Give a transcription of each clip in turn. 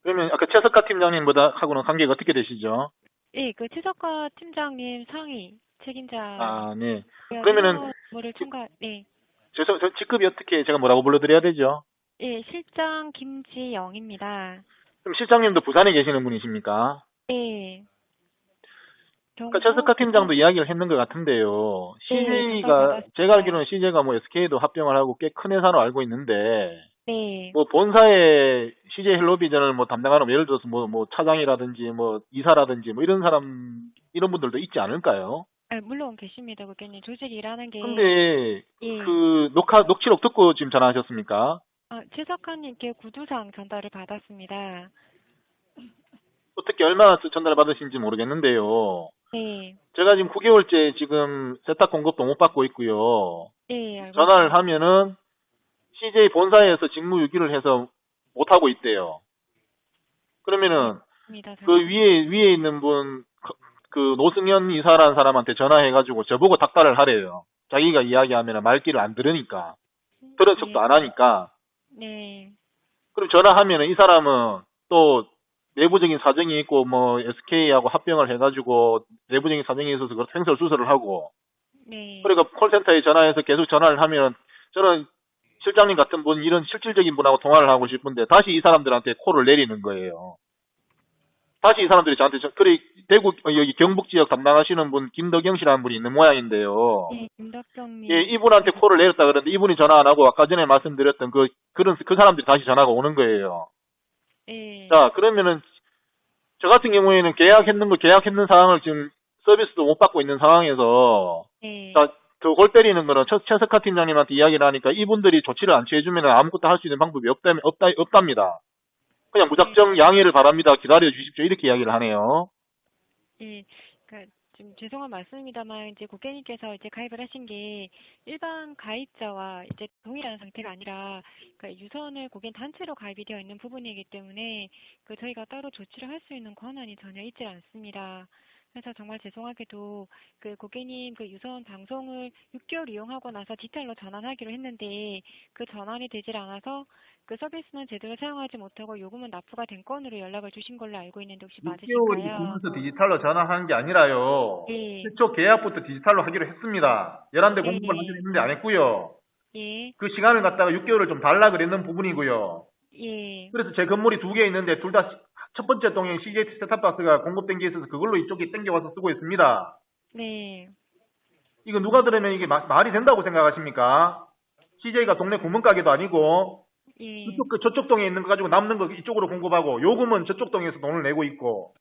그러면 아까 최석가 팀장님보다 하고는 관계가 어떻게 되시죠? 예, 그 최석화 팀장님 상위 책임자 아, 네. 그러면은 행정 업무를 네. 저 직급이 어떻게 제가 뭐라고 불러드려야 되죠? 예, 실장 김지영입니다. 그럼 실장님도 부산에 계시는 분이십니까? 예, 그러니까 경북 최석가 팀장도 부산, 이야기를 했는 것 같은데요. 네, CJ가 제가 전달받았습니다. 알기로는 CJ가 뭐 SK도 합병을 하고 꽤 큰 회사로 알고 있는데 네, 뭐 본사에 CJ 헬로비전을 뭐 담당하는 뭐 예를 들어서 뭐 차장이라든지 뭐 이사라든지 뭐 이런 사람 이런 분들도 있지 않을까요? 아, 물론 계십니다, 고객님. 조직이 일하는 게, 근데 예, 그 녹취록 듣고 지금 전화하셨습니까? 아, 최석화님께 구두상 전달을 받았습니다. 어떻게 얼마나 전달을 받으신지 모르겠는데요. 네, 제가 지금 9개월째 지금 세탁 공급도 못 받고 있고요. 예, 알고 전화를 있습니다. 하면은 CJ 본사에서 직무유기를 해서 못 하고 있대요. 네, 그러면은 맞습니다. 그 위에 있는 분, 그 노승현 이사라는 사람한테 전화해가지고 저보고 닥달을 하래요. 자기가 이야기하면 말귀를 안 들으니까. 들은 척도 네, 안 하니까. 네, 그럼 전화하면은 이 사람은 또 내부적인 사정이 있고 뭐 SK하고 합병을 해가지고 내부적인 사정이 있어서 그걸 횡설수설을 하고 네, 그러니까 콜센터에 전화해서 계속 전화를 하면 저는 실장님 같은 분 이런 실질적인 분하고 통화를 하고 싶은데 다시 이 사람들한테 콜을 내리는 거예요. 다시 이 사람들이 저한테 그래 대구 여기 경북 지역 담당하시는 분 김덕영 씨라는 분이 있는 모양인데요. 네, 예, 김덕경님, 이분한테 콜을 내렸다 그러는데 이분이 전화 안 하고 아까 전에 말씀드렸던 그 사람들이 다시 전화가 오는 거예요. 네, 자, 그러면은 저 같은 경우에는 계약했는 상황을 지금 서비스도 못 받고 있는 상황에서 네, 자, 그 골 때리는 거는 최석하 팀장님한테 이야기를 하니까 이분들이 조치를 안 취해주면 아무것도 할 수 있는 방법이 없답니다. 그냥 네. 무작정 양해를 바랍니다. 기다려 주십시오. 이렇게 이야기를 하네요. 예, 그러니까 좀 죄송한 말씀입니다만 이제 고객님께서 이제 가입을 하신 게 일반 가입자와 이제 동일한 상태가 아니라 그러니까 유선을 고객 단체로 가입이 되어 있는 부분이기 때문에 그 저희가 따로 조치를 할 수 있는 권한이 전혀 있지 않습니다. 그래서 정말 죄송하게도 그 고객님 그 유선 방송을 6개월 이용하고 나서 디지털로 전환하기로 했는데 그 전환이 되질 않아서 그 서비스는 제대로 사용하지 못하고 요금은 납부가 된 건으로 연락을 주신 걸로 알고 있는데 혹시 6개월이 맞으실까요? 지나서 디지털로 전환한 게 아니라요. 예, 최초 계약부터 디지털로 하기로 했습니다. 11대 공급을 하기로 예, 했는데 안 했고요. 예, 그 시간을 갖다가 6개월을 좀 달라 그랬는 부분이고요. 예, 그래서 제 건물이 두 개 있는데 둘 다 첫 번째 동에 CJ 셋탑박스가 공급된 게 있어서 그걸로 이쪽에 땡겨와서 쓰고 있습니다. 네. 이거 누가 들으면 이게 말이 된다고 생각하십니까? CJ가 동네 구멍가게도 아니고 예, 저쪽 동에 있는 거 가지고 남는 거 이쪽으로 공급하고 요금은 저쪽 동에서 돈을 내고 있고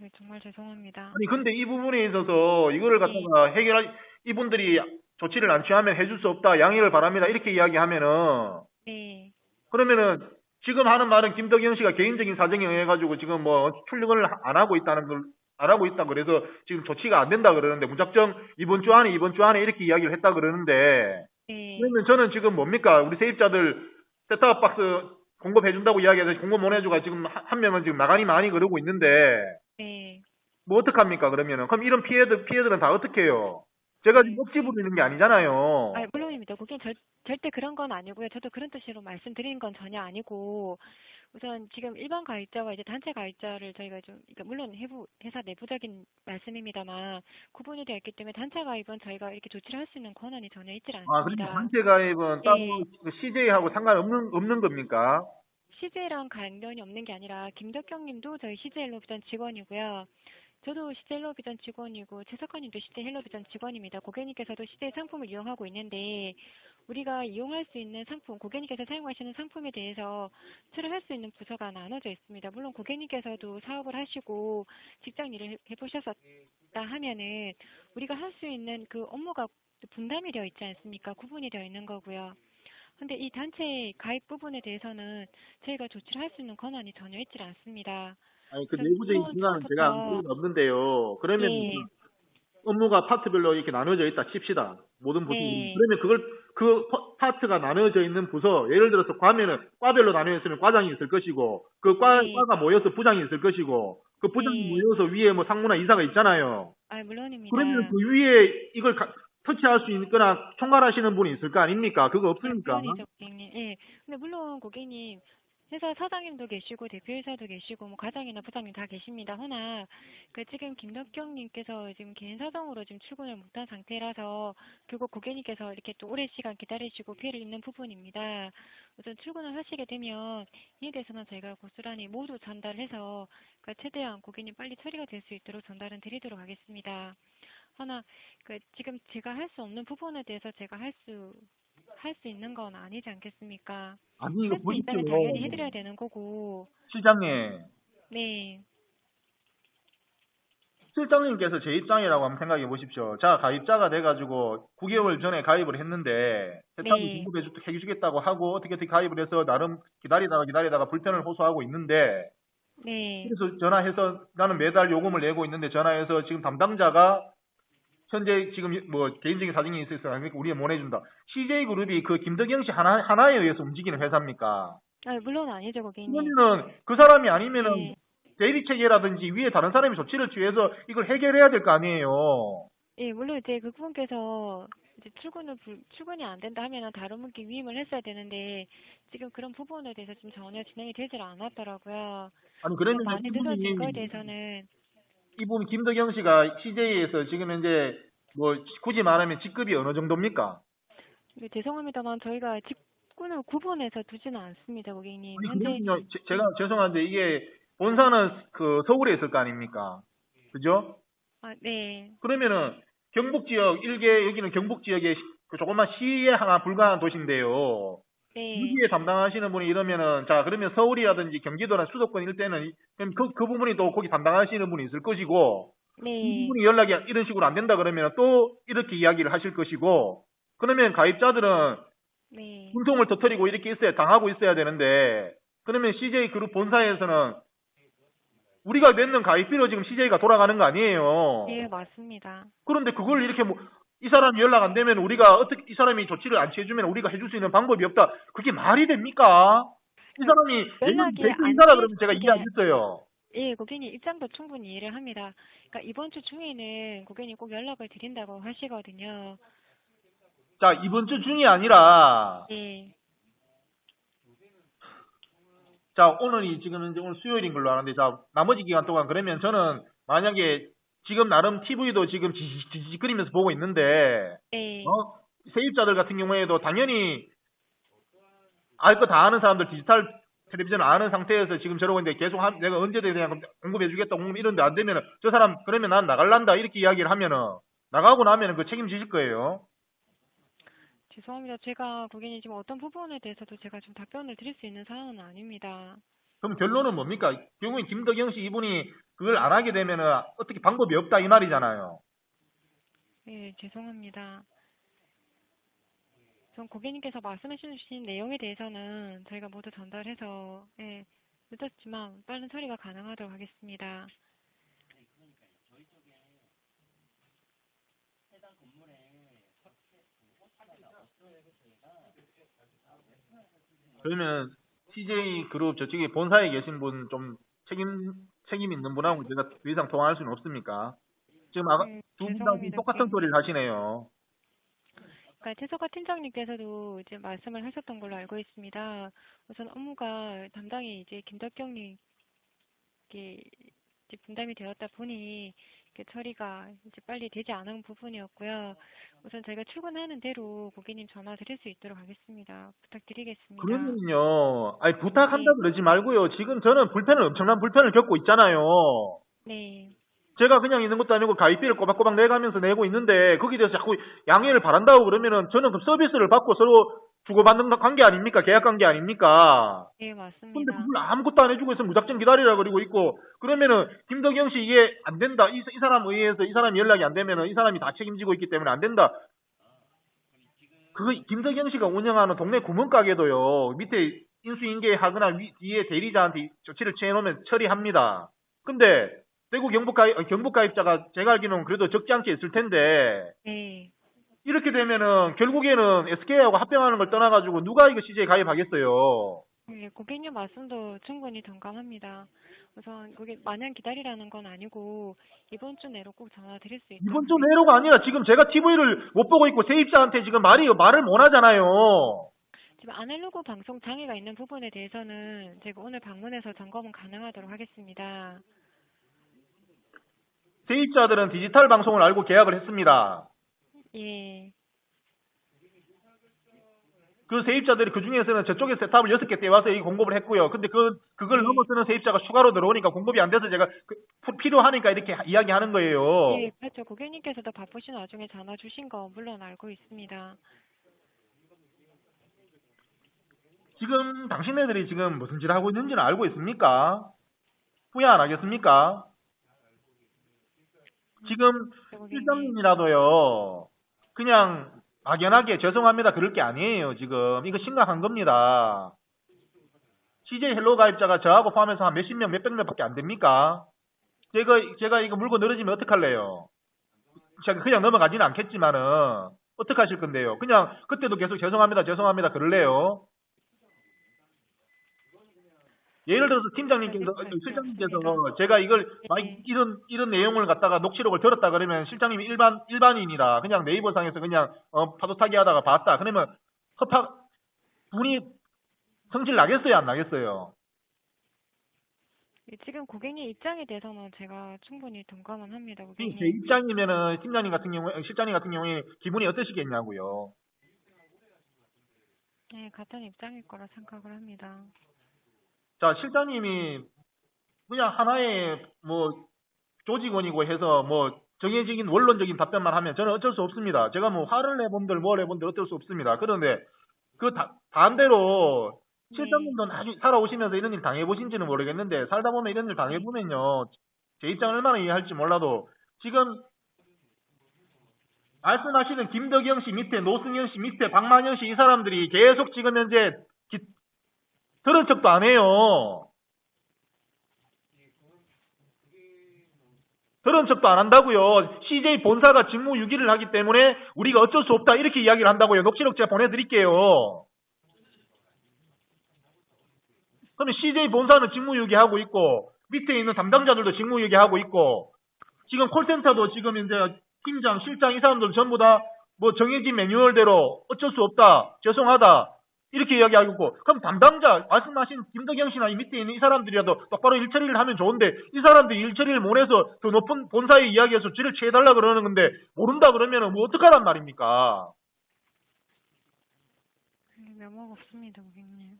네, 정말 죄송합니다. 아니 근데 이 부분에 있어서 이거를 예, 갖다가 이분들이 조치를 안 취하면 해줄 수 없다 양해를 바랍니다 이렇게 이야기하면은 네, 그러면은 지금 하는 말은 김덕영 씨가 개인적인 사정에 의해 가지고 지금 뭐 출력을 안 하고 있다는 걸 안 하고 있다 그래서 지금 조치가 안 된다 그러는데 무작정 이번 주 안에 이렇게 이야기를 했다 그러는데 네, 그러면 저는 지금 뭡니까 우리 세입자들 셋탑 박스 공급해준다고 이야기해서 공급 못 해주가 지금 한 명은 지금 나가니 많이 그러고 있는데 네, 뭐 어떡합니까 그러면은 그럼 이런 피해들은 다 어떻게 해요? 제가 지금 네. 억지 부리는 게 아니잖아요. 아, 물론입니다. 고객님 절대 그런 건 아니고요. 저도 그런 뜻으로 말씀드리는 건 전혀 아니고 우선 지금 일반 가입자와 이제 단체 가입자를 저희가 좀 그러니까 물론 회사 내부적인 말씀입니다만 구분이 되어 있기 때문에 단체 가입은 저희가 이렇게 조치를 할 수 있는 권한이 전혀 있지 아 그러니까 않습니다. 단체 가입은 예, 따로 CJ하고 상관없는 겁니까? CJ랑 관련이 없는 게 아니라 김덕경 님도 저희 CJ 헬로비전 직원이고요. 저도 CJ 헬로비전 직원이고 최석환 님도 CJ 헬로비전 직원입니다. 고객님께서도 CJ 상품을 이용하고 있는데 우리가 이용할 수 있는 상품, 고객님께서 사용하시는 상품에 대해서 처리할 수 있는 부서가 나눠져 있습니다. 물론 고객님께서도 사업을 하시고 직장 일을 해보셨었다 하면은 우리가 할 수 있는 그 업무가 분담이 되어 있지 않습니까? 구분이 되어 있는 거고요. 근데 이 단체 가입 부분에 대해서는 저희가 조치를 할 수 있는 권한이 전혀 있지 않습니다. 아니 그 그래서 내부적인 물론 중간은 제가 알 처음부터 수는 없는데요. 그러면 예, 업무가 파트별로 이렇게 나눠져 있다 칩시다. 모든 부서들이. 네, 그러면 그 파트가 나눠져 있는 부서, 예를 들어서 과별로 나눠져 있으면 과장이 있을 것이고, 네, 과가 모여서 부장이 있을 것이고, 그 부장이 네, 모여서 위에 뭐 상무나 이사가 있잖아요. 아 그러면 물론입니다. 그 위에 이걸 터치할 수 있거나 총괄하시는 분이 있을 거 아닙니까? 그거 예, 없습니까? 물론이죠, 고객님. 예. 근데 물론 고객님 회사 사장님도 계시고 대표이사도 계시고 뭐 과장이나 부장님 다 계십니다. 허나 그 지금 김덕경님께서 지금 개인 사정으로 지금 출근을 못한 상태라서 결국 고객님께서 이렇게 또 오랜 시간 기다리시고 피해를 입는 부분입니다. 우선 출근을 하시게 되면 이에 대해서는 저희가 고스란히 모두 전달해서 그러니까 최대한 고객님 빨리 처리가 될 수 있도록 전달은 드리도록 하겠습니다. 하나 그 지금 제가 할 수 없는 부분에 대해서 제가 할 수 있는 건 아니지 않겠습니까? 아니, 이거 할 수 있다면 보십시오. 당연히 해드려야 되는 거고. 실장님. 네, 실장님께서 제 입장이라고 한번 생각해 보십시오. 자, 가입자가 돼가지고 9개월 전에 가입을 했는데 세탁을 네. 해주겠다고 하고 어떻게 가입을 해서 나름 기다리다가 불편을 호소하고 있는데 네, 그래서 전화해서 나는 매달 요금을 내고 있는데 전화해서 지금 담당자가 현재 지금 뭐 개인적인 사정이 있어서 우리가 못 해준다. CJ그룹이 그 김덕영 씨 하나에 의해서 움직이는 회사입니까? 물론 아니죠, 고객님. 그러면은 그 사람이 아니면은 네, 대리 체계라든지 위에 다른 사람이 조치를 취해서 이걸 해결해야 될 거 아니에요. 예, 물론 이제 그분께서 이제 출근이 안 된다 하면은 다른 분께 위임을 했어야 되는데 지금 그런 부분에 대해서 지금 전혀 진행이 되질 않았더라고요. 아니 그래서 그러면 많이 늦어진 거에 대해서는 이분 김덕영 씨가 CJ에서 지금 현재 뭐 굳이 말하면 직급이 어느 정도입니까? 죄송합니다만 저희가 직군을 구분해서 두지는 않습니다, 고객님. 아니 현재 그렇군요. 제가 죄송한데 이게 본사는 그 서울에 있을 거 아닙니까? 그죠? 네, 그러면은 경북 지역 일개 여기는 경북 지역의 그 조그만 시에 하나 불과한 도시인데요. 네, 여기에 담당하시는 분이 이러면은 자 그러면 서울이라든지 경기도나 수도권 일대는 그럼 그 부분이 또 거기 담당하시는 분이 있을 것이고 이 네, 부분이 연락이 이런 식으로 안 된다 그러면 또 이렇게 이야기를 하실 것이고 그러면 가입자들은 네. 분통을 터뜨리고 이렇게 당하고 있어야 되는데 그러면 CJ 그룹 본사에서는 우리가 냈는 가입비로 지금 CJ가 돌아가는 거 아니에요. 예, 맞습니다. 그런데 그걸 이렇게 뭐 이 사람이 연락 안 되면 우리가 어떻게 이 사람이 조치를 안 취해주면 우리가 해줄 수 있는 방법이 없다. 그게 말이 됩니까? 이 사람이 연락이 대표 안 인사라 돼- 그러면 제가 이게- 이해하겠어요. 예, 고객님 입장도 충분히 이해를 합니다. 그러니까 이번 주 중에는 고객님 꼭 연락을 드린다고 하시거든요. 자 이번 주 중이 아니라 예, 자 오늘이 지금 이제 오늘 수요일인 걸로 아는데 자 나머지 기간 동안 그러면 저는 만약에 지금 나름 TV도 지금 지지직거리면서 보고 있는데 네, 세입자들 같은 경우에도 당연히 알 거 다 아는 사람들 디지털 텔레비전을 아는 상태에서 지금 저러고 있는데 계속 내가 언제든 그냥 공급해주겠다 이런데 안 되면은 저 사람 그러면 난 나갈란다 이렇게 이야기를 하면은 나가고 나면은 그 책임지실 거예요. 죄송합니다. 제가 고객님 지금 어떤 부분에 대해서도 제가 좀 답변을 드릴 수 있는 상황은 아닙니다. 그럼 결론은 뭡니까? 결국엔 김덕영 씨 이분이 그걸 안 하게 되면은 어떻게 방법이 없다 이 말이잖아요. 예, 죄송합니다. 전 고객님께서 말씀해 주신 내용에 대해서는 저희가 모두 전달해서 예, 늦었지만 빠른 처리가 가능하도록 하겠습니다. 그러면 CJ 그룹 저쪽에 본사에 계신 분 좀 책임 있는 분하고 제가 더 이상 통화할 수는 없습니까? 지금 아까 두 분 다 죄송합니다, 똑같은 고객님. 소리를 하시네요. 그러니까 태서가 팀장님께서도 이제 말씀을 하셨던 걸로 알고 있습니다. 우선 업무가 담당이 이제 김덕경님께 이제 분담이 되었다 보니 이렇게 처리가 이제 빨리 되지 않은 부분이었고요. 우선 저희가 출근하는 대로 고객님 전화 드릴 수 있도록 하겠습니다. 부탁드리겠습니다. 그러면요, 아니 부탁한다 네. 그러지 말고요. 지금 저는 엄청난 불편을 겪고 있잖아요. 네. 제가 그냥 있는 것도 아니고 가입비를 꼬박꼬박 내가면서 내고 있는데 거기에 대해서 자꾸 양해를 바란다고 그러면은 저는 그 서비스를 받고 서로 주고받는 관계 아닙니까? 계약 관계 아닙니까? 네, 근데 맞습니다. 그걸 아무것도 안 해주고 있으면 무작정 기다리라 그러고 있고 그러면은 김덕영 씨 이게 안 된다. 이 사람 의해서 이 사람이 연락이 안 되면은 이 사람이 다 책임지고 있기 때문에 안 된다. 그거 김덕영 씨가 운영하는 동네 구멍가게도요. 밑에 인수인계하거나 위에 대리자한테 조치를 취해놓으면 처리합니다. 근데 대구 경북가입자가 제가 알기로는 그래도 적지 않게 있을 텐데 네. 이렇게 되면은 결국에는 SK하고 합병하는 걸 떠나가지고 누가 이거 CJ 가입하겠어요. 네, 고객님 말씀도 충분히 동감합니다. 우선 마냥 기다리라는 건 아니고 이번 주 내로 꼭 전화 드릴 수 있도록 이번 주 내로가 아니라 지금 제가 TV를 못 보고 있고 세입자한테 지금 말을 못 하잖아요. 지금 아날로그 방송 장애가 있는 부분에 대해서는 제가 오늘 방문해서 점검은 가능하도록 하겠습니다. 세입자들은 디지털 방송을 알고 계약을 했습니다. 예. 그 세입자들이 그 중에서는 저쪽에 세탑을 6개 떼와서 이 공급을 했고요. 근데 그걸 넘어서는 세입자가 추가로 들어오니까 공급이 안 돼서 제가 필요하니까 이렇게 이야기하는 거예요. 예, 그렇죠. 고객님께서도 바쁘신 와중에 전화 주신 거 물론 알고 있습니다. 지금 당신네들이 지금 무슨 짓을 하고 있는지는 알고 있습니까? 후회 안 하겠습니까? 지금 고객님. 실장님이라도요, 그냥 막연하게 죄송합니다 그럴 게 아니에요. 지금 이거 심각한 겁니다. CJ 헬로 가입자가 저하고 포함해서 한 몇십 명, 몇백 명밖에 안 됩니까? 제가 이거 물고 늘어지면 어떡할래요? 제가 그냥 넘어가지는 않겠지만은 어떡하실 건데요? 그냥 그때도 계속 죄송합니다 그럴래요? 예를 들어서 팀장님께서, 실장님께서 제가 이걸 이런 내용을 갖다가 녹취록을 들었다 그러면 실장님이 일반인이다. 그냥 네이버상에서 그냥 파도 타기 하다가 봤다. 그러면 분이 성질 나겠어요, 안 나겠어요? 예, 지금 고객님 입장에 대해서는 제가 충분히 동감은 합니다, 제 고객님. 입장이면은 팀장님 같은 경우에, 실장님 같은 경우에 기분이 어떠시겠냐고요. 네, 같은 입장일 거라 생각을 합니다. 자, 실장님이 그냥 하나의 조직원이고 해서 정해진 원론적인 답변만 하면 저는 어쩔 수 없습니다. 제가 화를 내본들 뭘 해본들 어쩔 수 없습니다. 그런데 반대로 실장님도 나중에 살아오시면서 이런 일 당해보신지는 모르겠는데 살다 보면 이런 일 당해보면요. 제 입장을 얼마나 이해할지 몰라도 지금 말씀하시는 김덕영 씨 밑에 노승현 씨 밑에 박만현 씨 이 사람들이 계속 지금 현재 들은 척도 안 해요. 들은 척도 안 한다고요. CJ 본사가 직무유기를 하기 때문에 우리가 어쩔 수 없다 이렇게 이야기를 한다고요. 녹취록 제가 보내드릴게요. 그러면 CJ 본사는 직무유기하고 있고 밑에 있는 담당자들도 직무유기하고 있고 지금 콜센터도 지금 이제 팀장, 실장 이 사람들 전부 다 정해진 매뉴얼대로 어쩔 수 없다, 죄송하다 이렇게 이야기하고 있고 그럼 담당자 말씀하신 김덕영 씨나 이 밑에 있는 이 사람들이라도 똑바로 일 처리를 하면 좋은데 이 사람들이 일 처리를 못해서 더 높은 본사에 이야기해서 쥐를 취해달라 그러는 건데 모른다 그러면은 어떡하란 말입니까? 면목 없습니다, 고객님.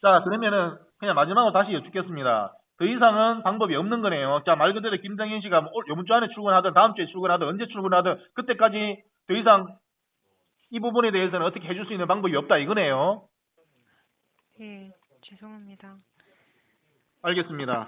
자, 그러면은 그냥 마지막으로 다시 여쭙겠습니다. 더 이상은 방법이 없는 거네요. 자, 말 그대로 김정인 씨가 이번 주 안에 출근하든 다음 주에 출근하든 언제 출근하든 그때까지 더 이상 이 부분에 대해서는 어떻게 해줄 수 있는 방법이 없다 이거네요. 예, 죄송합니다. 알겠습니다.